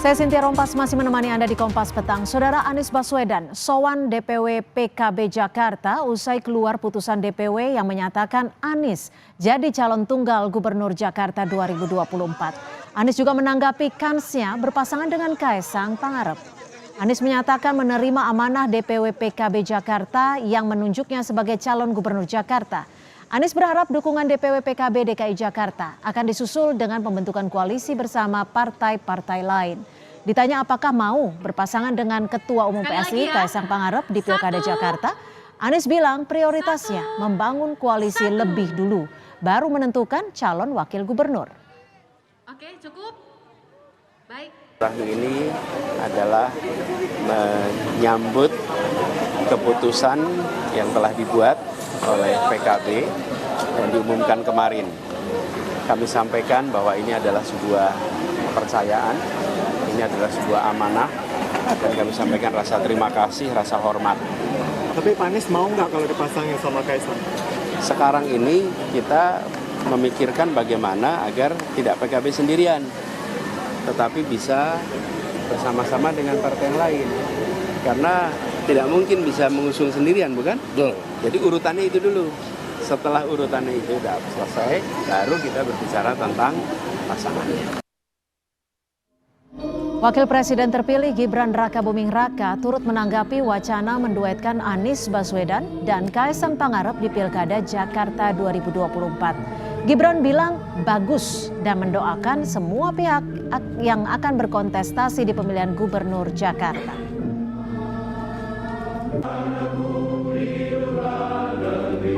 Saya Cynthia Rompas masih menemani Anda di Kompas Petang. Saudara Anies Baswedan, sowan DPW PKB Jakarta usai keluar putusan DPW yang menyatakan Anies jadi calon tunggal Gubernur Jakarta 2024. Anies juga menanggapi kansnya berpasangan dengan Kaesang Pangarep. Anies menyatakan menerima amanah DPW PKB Jakarta yang menunjuknya sebagai calon Gubernur Jakarta. Anies berharap dukungan DPW PKB DKI Jakarta akan disusul dengan pembentukan koalisi bersama partai-partai lain. Ditanya apakah mau berpasangan dengan Ketua Umum PSI Kaesang Pangarep di Pilkada Jakarta, Anies bilang prioritasnya membangun koalisi lebih dulu, baru menentukan calon wakil gubernur. Oke, cukup. Baik. Ini adalah menyambut keputusan yang telah dibuat oleh PKB yang diumumkan kemarin. Kami sampaikan bahwa ini adalah sebuah kepercayaan, ini adalah sebuah amanah, dan kami sampaikan rasa terima kasih, rasa hormat. Tapi Pak Anies mau nggak kalau dipasangin sama Kaesang? Sekarang ini kita memikirkan bagaimana agar tidak PKB sendirian, tetapi bisa bersama-sama dengan partai yang lain. Karena tidak mungkin bisa mengusung sendirian, bukan? Betul. Jadi urutannya itu dulu. Setelah urutannya itu sudah selesai, baru kita berbicara tentang pasangannya. Wakil Presiden terpilih Gibran Rakabuming Raka turut menanggapi wacana menduetkan Anies Baswedan dan Kaesang Pangarep di Pilkada Jakarta 2024. Gibran bilang bagus dan mendoakan semua pihak yang akan berkontestasi di pemilihan Gubernur Jakarta.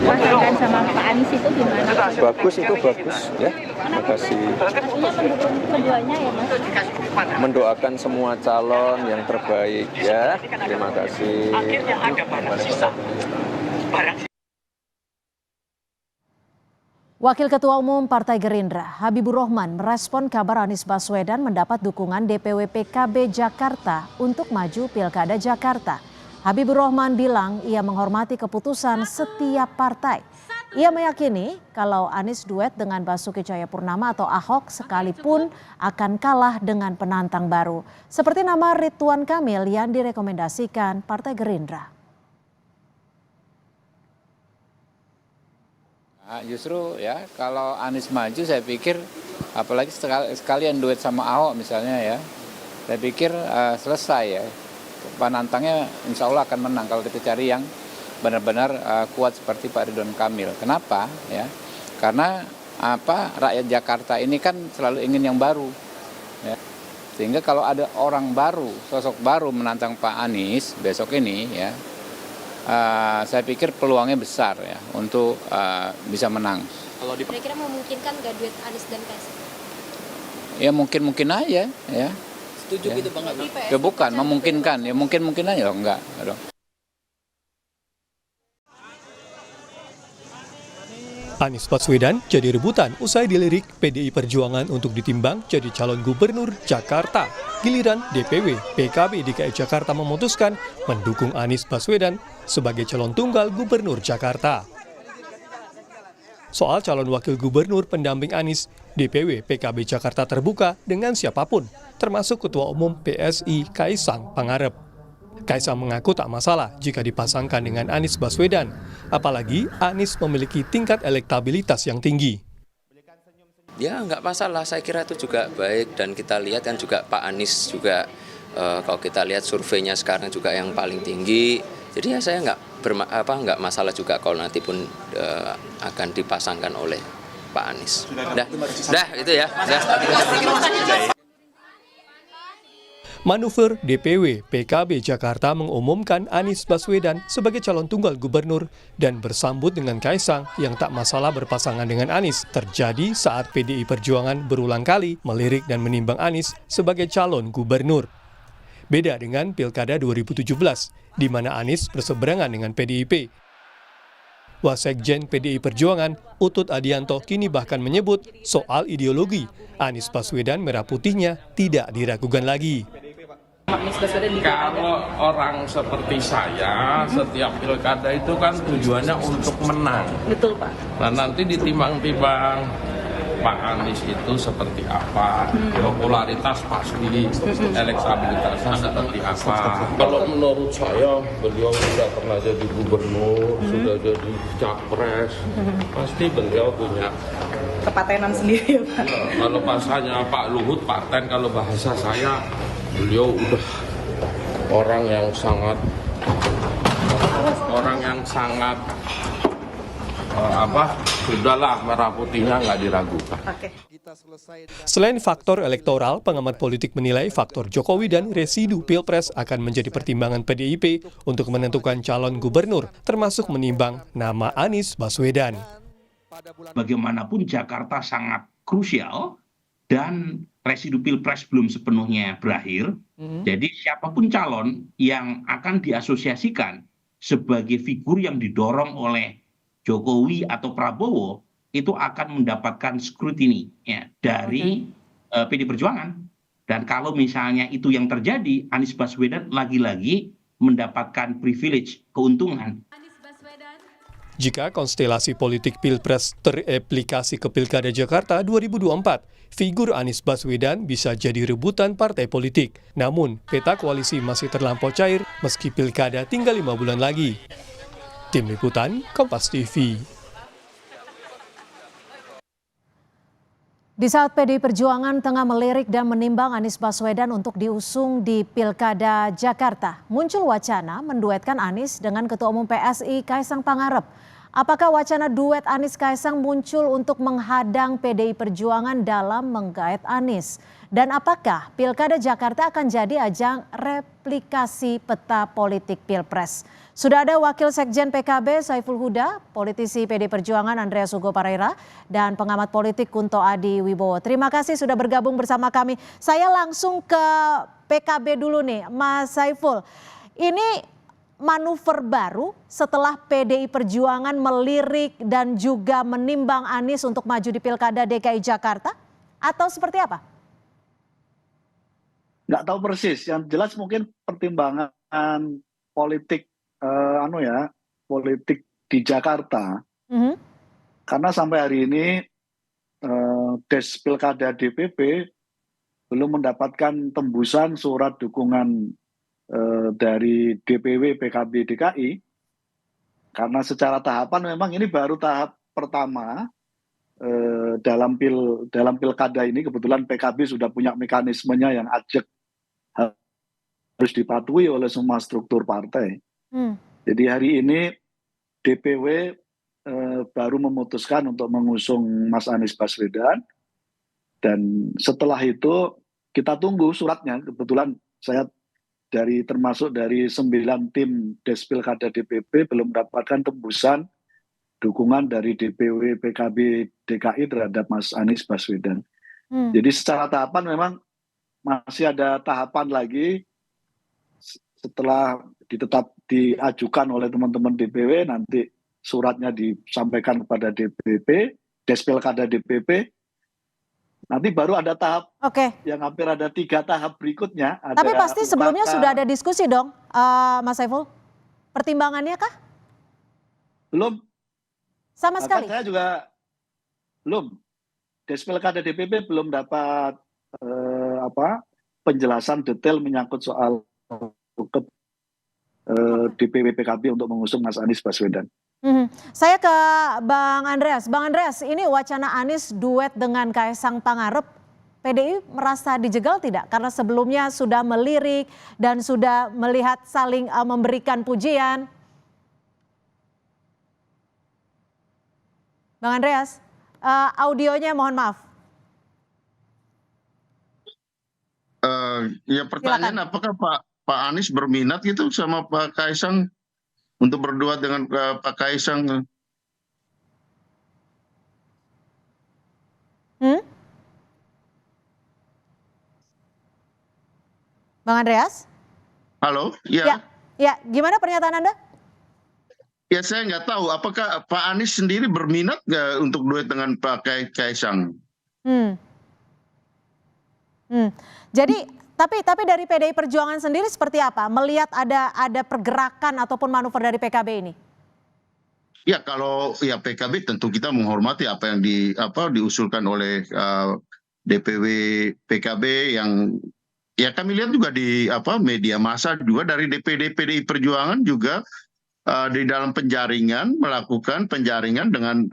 Pasangan sama Pak Anies itu gimana? Bagus itu bagus ya. Terima kasih. Artinya mendukung keduanya ya Mas? Mendoakan semua calon yang terbaik ya. Terima kasih. Wakil Ketua Umum Partai Gerindra, Habibur Rahman merespon kabar Anies Baswedan mendapat dukungan DPW PKB Jakarta untuk maju Pilkada Jakarta. Habibur Rahman bilang ia menghormati keputusan setiap partai. Ia meyakini kalau Anies duet dengan Basuki Cahayapurnama atau Ahok sekalipun akan kalah dengan penantang baru. Seperti nama Ridwan Kamil yang direkomendasikan Partai Gerindra. Justru ya kalau Anies maju saya pikir apalagi sekalian duet sama Ahok misalnya ya. Saya pikir selesai ya. Penantangnya insya Allah akan menang kalau kita cari yang benar-benar kuat seperti Pak Ridwan Kamil. Kenapa? Ya, karena rakyat Jakarta ini kan selalu ingin yang baru. Ya. Sehingga kalau ada orang baru, sosok baru menantang Pak Anies besok ini, ya, saya pikir peluangnya besar ya untuk bisa menang. Kalau kira-kira memungkinkan nggak duet Anies dan Kaesang? Ya mungkin aja, ya. Setuju ya. gitu Bang? Ya bukan, memungkinkan. Ya mungkin aja loh, enggak dong. Anies Baswedan jadi rebutan usai dilirik PDI Perjuangan untuk ditimbang jadi calon gubernur Jakarta. Giliran DPW PKB DKI Jakarta memutuskan mendukung Anies Baswedan sebagai calon tunggal gubernur Jakarta. Soal calon wakil gubernur pendamping Anies, DPW PKB Jakarta terbuka dengan siapapun, termasuk Ketua Umum PSI Kaesang Pangarep. Kaesang mengaku tak masalah jika dipasangkan dengan Anies Baswedan, apalagi Anies memiliki tingkat elektabilitas yang tinggi. Ya nggak masalah, saya kira itu juga baik dan kita lihat kan juga Pak Anies juga kalau kita lihat surveinya sekarang juga yang paling tinggi. Jadi ya saya nggak masalah juga kalau nanti pun akan dipasangkan oleh Pak Anies. Dah itu ya. Manuver DPW PKB Jakarta mengumumkan Anies Baswedan sebagai calon tunggal gubernur dan bersambut dengan Kaesang yang tak masalah berpasangan dengan Anies terjadi saat PDI Perjuangan berulang kali melirik dan menimbang Anies sebagai calon gubernur. Beda dengan Pilkada 2017, di mana Anies berseberangan dengan PDIP. Wasekjen PDI Perjuangan, Utut Adianto, kini bahkan menyebut soal ideologi Anies Baswedan merah putihnya tidak diragukan lagi. Kalau orang seperti saya, setiap pilkada itu kan tujuannya untuk menang. Betul Pak. Nah nanti ditimbang-timbang Pak Anies itu seperti apa, popularitas pasti, elektabilitasnya seperti apa. Kalau menurut saya, beliau sudah pernah jadi gubernur, sudah jadi capres, pasti beliau punya Kepatenan sendiri ya Pak. kalau bahasanya Pak Luhut paten, kalau bahasa saya beliau udah orang yang sangat sudahlah, merah putihnya nggak diragukan. Selain faktor elektoral, pengamat politik menilai faktor Jokowi dan residu Pilpres akan menjadi pertimbangan PDIP untuk menentukan calon gubernur, termasuk menimbang nama Anies Baswedan. Bagaimanapun Jakarta sangat krusial dan residu Pilpres belum sepenuhnya berakhir. Jadi siapapun calon yang akan diasosiasikan sebagai figur yang didorong oleh Jokowi atau Prabowo itu akan mendapatkan scrutiny ya, dari PD Perjuangan. Dan kalau misalnya itu yang terjadi, Anies Baswedan lagi-lagi mendapatkan privilege, keuntungan. Jika konstelasi politik Pilpres tereplikasi ke Pilkada Jakarta 2024, figur Anies Baswedan bisa jadi rebutan partai politik. Namun, peta koalisi masih terlampau cair meski Pilkada tinggal 5 bulan lagi. Tim Liputan, Kompas TV. Di saat PDI Perjuangan tengah melirik dan menimbang Anies Baswedan untuk diusung di Pilkada Jakarta, muncul wacana menduetkan Anies dengan Ketua Umum PSI Kaisang Pangarep. Apakah wacana duet Anies Kaisang muncul untuk menghadang PDI Perjuangan dalam menggait Anies? Dan apakah Pilkada Jakarta akan jadi ajang replikasi peta politik Pilpres? Sudah ada Wakil Sekjen PKB Saiful Huda, politisi PD Perjuangan Andreas Hugo Pareira, dan pengamat politik Kunto Adi Wibowo. Terima kasih sudah bergabung bersama kami. Saya langsung ke PKB dulu nih, Mas Saiful. Ini manuver baru setelah PDI Perjuangan melirik dan juga menimbang Anies untuk maju di Pilkada DKI Jakarta? Atau seperti apa? Nggak tahu persis, yang jelas mungkin pertimbangan politik politik di Jakarta. Karena sampai hari ini Des Pilkada DPP belum mendapatkan tembusan surat dukungan dari DPW PKB DKI. Karena secara tahapan memang ini baru tahap pertama dalam pilkada ini. Kebetulan PKB sudah punya mekanismenya yang ajak harus dipatuhi oleh semua struktur partai. Jadi hari ini DPW baru memutuskan untuk mengusung Mas Anies Baswedan, dan setelah itu kita tunggu suratnya. Kebetulan saya termasuk dari 9 tim Des Pilkada DPP belum mendapatkan tembusan dukungan dari DPW PKB DKI terhadap Mas Anies Baswedan. Jadi secara tahapan memang masih ada tahapan lagi. Setelah diajukan oleh teman-teman DPW, nanti suratnya disampaikan kepada DPP, Des Pilkada DPP. Nanti baru ada tahap yang hampir ada 3 tahap berikutnya. Tapi pasti sebelumnya sudah ada diskusi dong, Mas Saiful? Pertimbangannya kah? Belum. Sama sekali? Saya juga belum. Des Pilkada DPP belum dapat penjelasan detail menyangkut soal DPW PKB untuk mengusung Mas Anies Baswedan. Saya ke Bang Andreas. Bang Andreas, ini wacana Anies duet dengan Kaisang Pangarep, PDI merasa dijegal tidak? Karena sebelumnya sudah melirik dan sudah melihat saling memberikan pujian. Bang Andreas, audionya mohon maaf. Ya pertanyaan, apakah Pak Anies berminat gitu sama Pak Kaisang untuk berdua dengan Pak Kaisang? Bang Andreas? Halo, ya. Ya, gimana pernyataan Anda? Ya saya nggak tahu, apakah Pak Anies sendiri berminat nggak untuk duet dengan Pak Kaisang? Jadi tapi dari PDI Perjuangan sendiri seperti apa? Melihat ada pergerakan ataupun manuver dari PKB ini? Ya kalau ya PKB tentu kita menghormati apa yang diusulkan oleh DPW PKB yang ya kami lihat juga di media massa juga dari DPD PDI Perjuangan juga di dalam penjaringan melakukan penjaringan dengan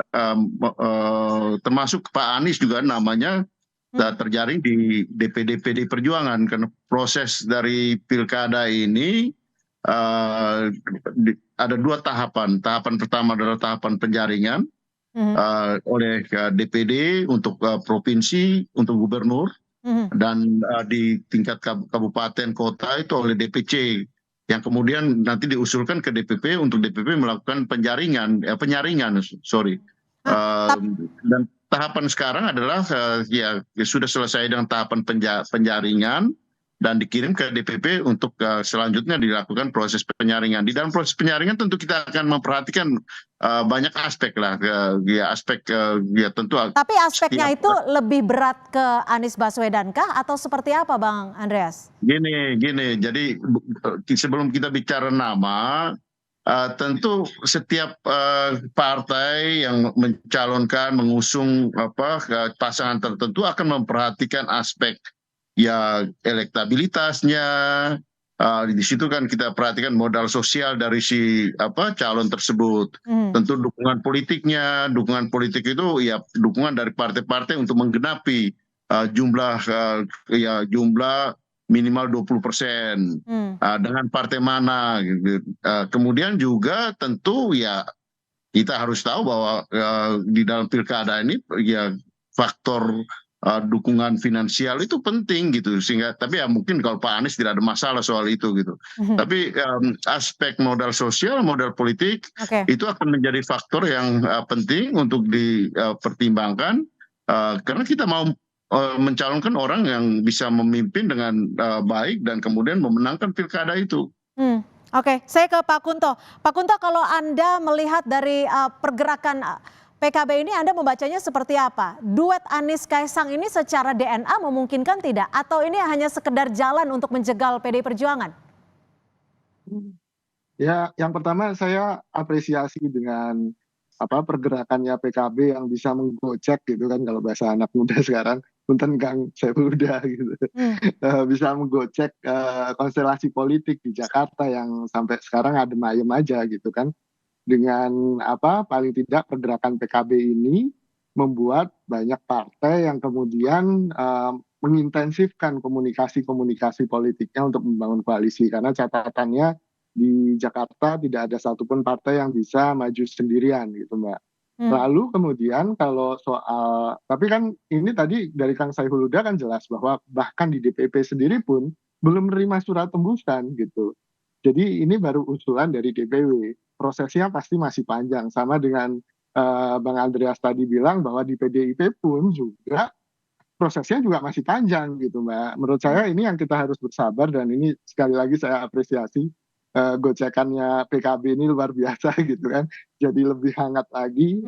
termasuk Pak Anies juga namanya terjaring di DPD PDI Perjuangan karena proses dari pilkada ini ada 2 tahapan. Tahapan pertama adalah tahapan penjaringan oleh DPD untuk provinsi, untuk gubernur, dan di tingkat kabupaten kota itu oleh DPC, yang kemudian nanti diusulkan ke DPP untuk DPP melakukan penyaringan. Dan tahapan sekarang adalah ya sudah selesai dengan tahapan penjaringan dan dikirim ke DPP untuk selanjutnya dilakukan proses penyaringan. Di dalam proses penyaringan tentu kita akan memperhatikan banyak aspek lah, tentu. Tapi aspeknya itu lebih berat ke Anies Baswedan kah atau seperti apa, Bang Andreas? Gini, jadi sebelum kita bicara nama, tentu setiap partai yang mencalonkan, mengusung pasangan tertentu akan memperhatikan aspek ya elektabilitasnya. Di situ kan kita perhatikan modal sosial dari si calon tersebut. Tentu dukungan politiknya, dukungan politik itu ya dukungan dari partai-partai untuk menggenapi jumlah minimal 20%. Dengan partai mana gitu. Kemudian juga tentu ya kita harus tahu bahwa di dalam pilkada ini ya faktor dukungan finansial itu penting gitu, sehingga tapi ya mungkin kalau Pak Anies tidak ada masalah soal itu gitu. Tapi aspek modal sosial, modal politik itu akan menjadi faktor yang penting untuk dipertimbangkan karena kita mau mencalonkan orang yang bisa memimpin dengan baik dan kemudian memenangkan pilkada itu. Oke, saya ke Pak Kunto. Pak Kunto, kalau Anda melihat dari pergerakan PKB ini, Anda membacanya seperti apa? Duet Anies Kaisang ini secara DNA memungkinkan tidak? Atau ini hanya sekedar jalan untuk menjegal PDI Perjuangan? Ya, yang pertama saya apresiasi dengan pergerakannya PKB yang bisa menggocek gitu kan, kalau bahasa anak muda sekarang, punten Kang Saifuddin gitu. Bisa menggocek konstelasi politik di Jakarta yang sampai sekarang adem ayem aja gitu kan. Dengan paling tidak pergerakan PKB ini membuat banyak partai yang kemudian mengintensifkan komunikasi politiknya untuk membangun koalisi, karena catatannya di Jakarta tidak ada satupun partai yang bisa maju sendirian gitu, Mbak. Lalu kemudian kalau soal, tapi kan ini tadi dari Kang Saiful Huda kan jelas bahwa bahkan di DPP sendiri pun belum menerima surat tembusan gitu. Jadi ini baru usulan dari DPW. Prosesnya pasti masih panjang. Sama dengan Bang Andreas tadi bilang bahwa di PDIP pun juga prosesnya juga masih panjang gitu, Mbak. Menurut saya ini yang kita harus bersabar, dan ini sekali lagi saya apresiasi gocekannya PKB ini luar biasa gitu kan. Jadi lebih hangat lagi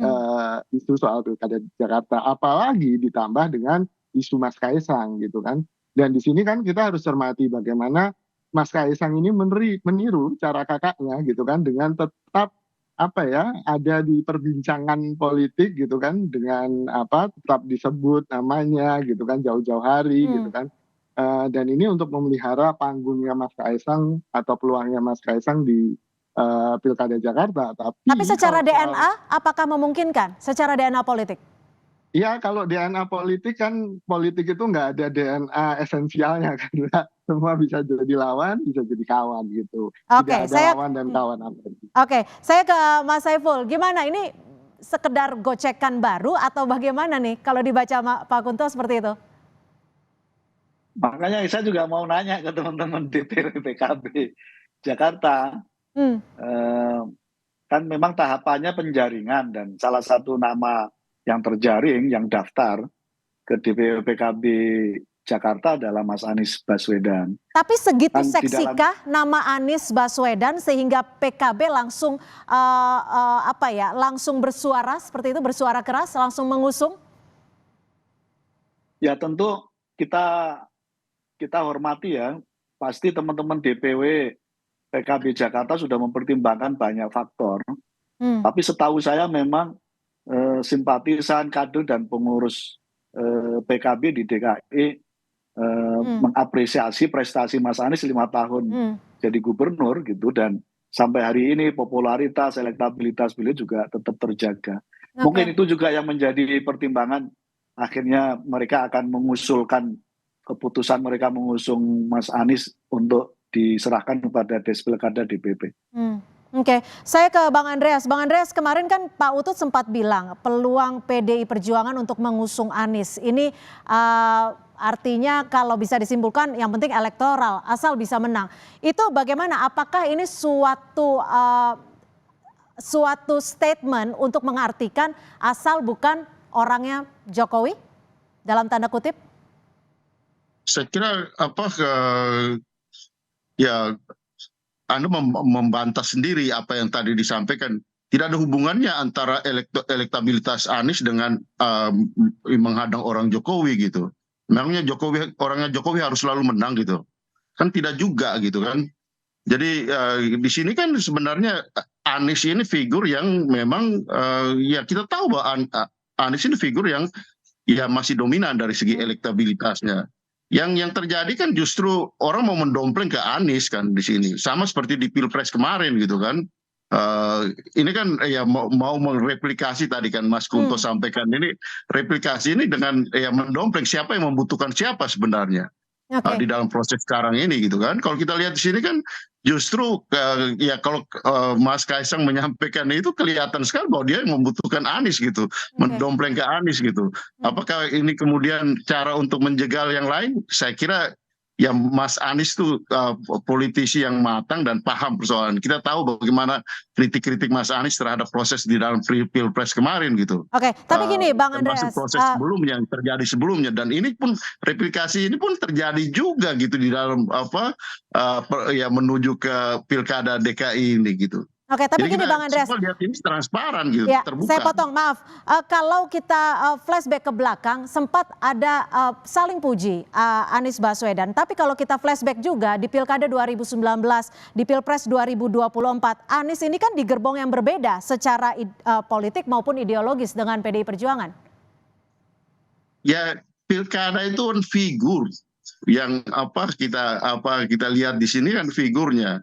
isu soal pilkada di Jakarta. Apalagi ditambah dengan isu Mas Kaisang gitu kan. Dan di sini kan kita harus cermati bagaimana Mas Kaisang ini meniru cara kakaknya gitu kan, dengan tetap ada di perbincangan politik gitu kan, dengan tetap disebut namanya gitu kan jauh-jauh hari gitu kan. Dan ini untuk memelihara panggungnya Mas Kaisang atau peluangnya Mas Kaisang di Pilkada Jakarta. Tapi secara DNA apakah memungkinkan secara DNA politik? Iya, kalau DNA politik kan, politik itu nggak ada DNA esensialnya kan, semua bisa jadi lawan, bisa jadi kawan gitu. Tidak ada lawan dan kawan. Oke, saya ke Mas Saiful. Gimana ini, sekedar gocekan baru atau bagaimana nih kalau dibaca Pak Kunto seperti itu? Makanya saya juga mau nanya ke teman-teman DPW PKB Jakarta. Kan memang tahapannya penjaringan, dan salah satu nama yang terjaring, yang daftar ke DPW PKB Jakarta adalah Mas Anies Baswedan. Tapi segitu seksikah nama Anies Baswedan sehingga PKB langsung langsung bersuara seperti itu, bersuara keras, langsung mengusung? Ya tentu kita hormati ya. Pasti teman-teman DPW PKB Jakarta sudah mempertimbangkan banyak faktor. Tapi setahu saya memang simpatisan, kader dan pengurus PKB di DKI mengapresiasi prestasi Mas Anies 5 tahun jadi gubernur gitu, dan sampai hari ini popularitas, elektabilitas beliau juga tetap terjaga. Mungkin itu juga yang menjadi pertimbangan akhirnya mereka akan mengusulkan keputusan mereka mengusung Mas Anies untuk diserahkan kepada Despilkada DPP. Oke, saya ke Bang Andreas. Bang Andreas, kemarin kan Pak Utut sempat bilang peluang PDI Perjuangan untuk mengusung Anies ini artinya kalau bisa disimpulkan yang penting elektoral, asal bisa menang. Itu bagaimana? Apakah ini suatu statement untuk mengartikan asal bukan orangnya Jokowi dalam tanda kutip? Saya kira ya Anda membantah sendiri apa yang tadi disampaikan. Tidak ada hubungannya antara elektabilitas Anies dengan menghadang orang Jokowi gitu. Memangnya orangnya Jokowi harus selalu menang gitu? Kan tidak juga gitu kan. Jadi di sini kan sebenarnya Anies ini figur yang memang ya kita tahu bahwa Anies ini figur yang ya masih dominan dari segi elektabilitasnya. Yang terjadi kan justru orang mau mendompleng ke Anies kan di sini, sama seperti di Pilpres kemarin gitu kan. Ini kan ya mau mereplikasi tadi kan Mas Kunto sampaikan, ini replikasi ini dengan ya mendompleng siapa yang membutuhkan siapa sebenarnya di dalam proses sekarang ini gitu kan. Kalau kita lihat di sini kan justru ya kalau Mas Kaisang menyampaikan itu kelihatan sekali bahwa dia membutuhkan Anies gitu, mendompleng ke Anies gitu. Apakah ini kemudian cara untuk menjegal yang lain? Saya kira ya Mas Anies tuh politisi yang matang dan paham persoalan. Kita tahu bagaimana kritik-kritik Mas Anies terhadap proses di dalam Pilpres kemarin gitu. Oke, tapi gini Bang Andreas. Termasuk proses sebelumnya yang terjadi sebelumnya, dan ini pun replikasi ini pun terjadi juga gitu di dalam ya menuju ke Pilkada DKI ini gitu. Oke, tapi jadi gini Bang Andreas. Lihat ini transparan gitu, ya, terbuka. Saya potong, maaf. Kalau kita flashback ke belakang, sempat ada saling puji Anies Baswedan. Tapi kalau kita flashback juga di Pilkada 2019, di Pilpres 2024, Anies ini kan di gerbong yang berbeda secara politik maupun ideologis dengan PDI Perjuangan. Ya, Pilkada itu kan figur yang kita lihat di sini kan figurnya.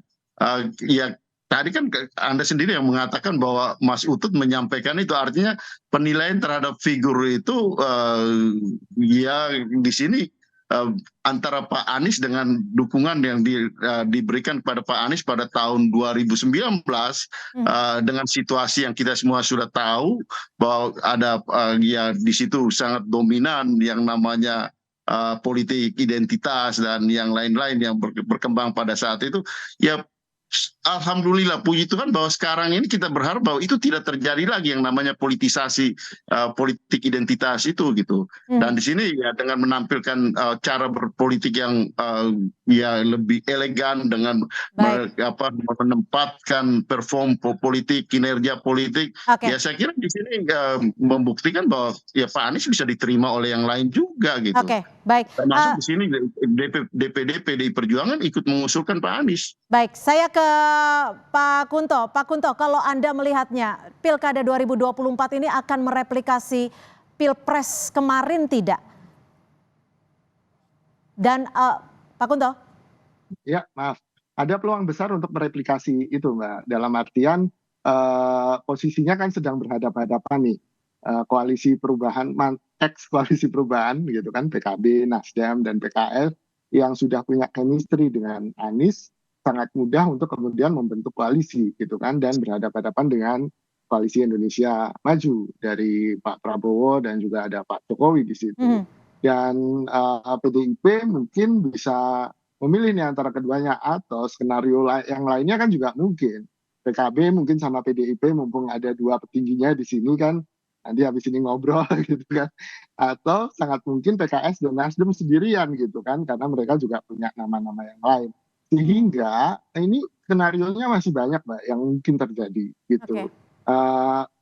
Ya tadi kan Anda sendiri yang mengatakan bahwa Mas Utut menyampaikan itu, artinya penilaian terhadap figur itu ya di sini antara Pak Anies dengan dukungan yang diberikan kepada Pak Anies pada tahun 2019 dengan situasi yang kita semua sudah tahu bahwa ada ya di situ sangat dominan yang namanya politik identitas dan yang lain-lain yang berkembang pada saat itu. Ya alhamdulillah, puji Tuhan bahwa sekarang ini kita berharap bahwa itu tidak terjadi lagi yang namanya politisasi politik identitas itu gitu. Dan di sini ya dengan menampilkan cara berpolitik yang ya lebih elegan dengan menempatkan perform politik, kinerja politik. Ya saya kira di sini membuktikan bahwa ya Pak Anies bisa diterima oleh yang lain juga gitu. Baik. Termasuk di sini DPD PDI Perjuangan ikut mengusulkan Pak Anies. Baik, saya ke Pak Kunto. Pak Kunto, kalau Anda melihatnya Pilkada 2024 ini akan mereplikasi Pilpres kemarin tidak? Dan Pak Kunto? Ya, maaf. Ada peluang besar untuk mereplikasi itu, Mbak. Dalam artian posisinya kan sedang berhadapan-hadapan nih. Koalisi perubahan, ex-koalisi perubahan gitu kan, PKB, Nasdem, dan PKS yang sudah punya chemistry dengan Anies, sangat mudah untuk kemudian membentuk koalisi gitu kan, dan berhadapan-hadapan dengan koalisi Indonesia Maju dari Pak Prabowo dan juga ada Pak Jokowi di situ. Dan PDIP mungkin bisa memilih nih antara keduanya, atau skenario yang lainnya kan juga mungkin. PKB mungkin sama PDIP mumpung ada dua petingginya di sini kan, nanti habis ini ngobrol gitu kan. Atau sangat mungkin PKS dan Nasdem sendirian gitu kan, karena mereka juga punya nama-nama yang lain. Sehingga ini skenarionya masih banyak Mbak yang mungkin terjadi gitu.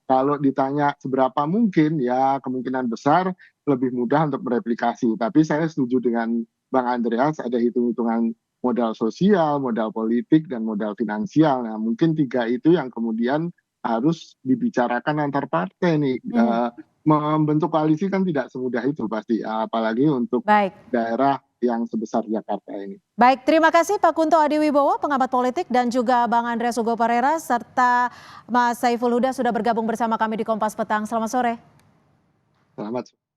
Kalau ditanya seberapa mungkin, ya kemungkinan besar lebih mudah untuk mereplikasi. Tapi saya setuju dengan Bang Andreas, ada hitung-hitungan modal sosial, modal politik, dan modal finansial. Nah mungkin tiga itu yang kemudian harus dibicarakan antar partai nih. Membentuk koalisi kan tidak semudah itu pasti, apalagi untuk daerah yang sebesar Jakarta ini. Baik, terima kasih Pak Kunto Adiwibowo, pengamat politik, dan juga Bang Andreas Hugo Parera, serta Mas Saiful Huda sudah bergabung bersama kami di Kompas Petang. Selamat sore. Selamat sore.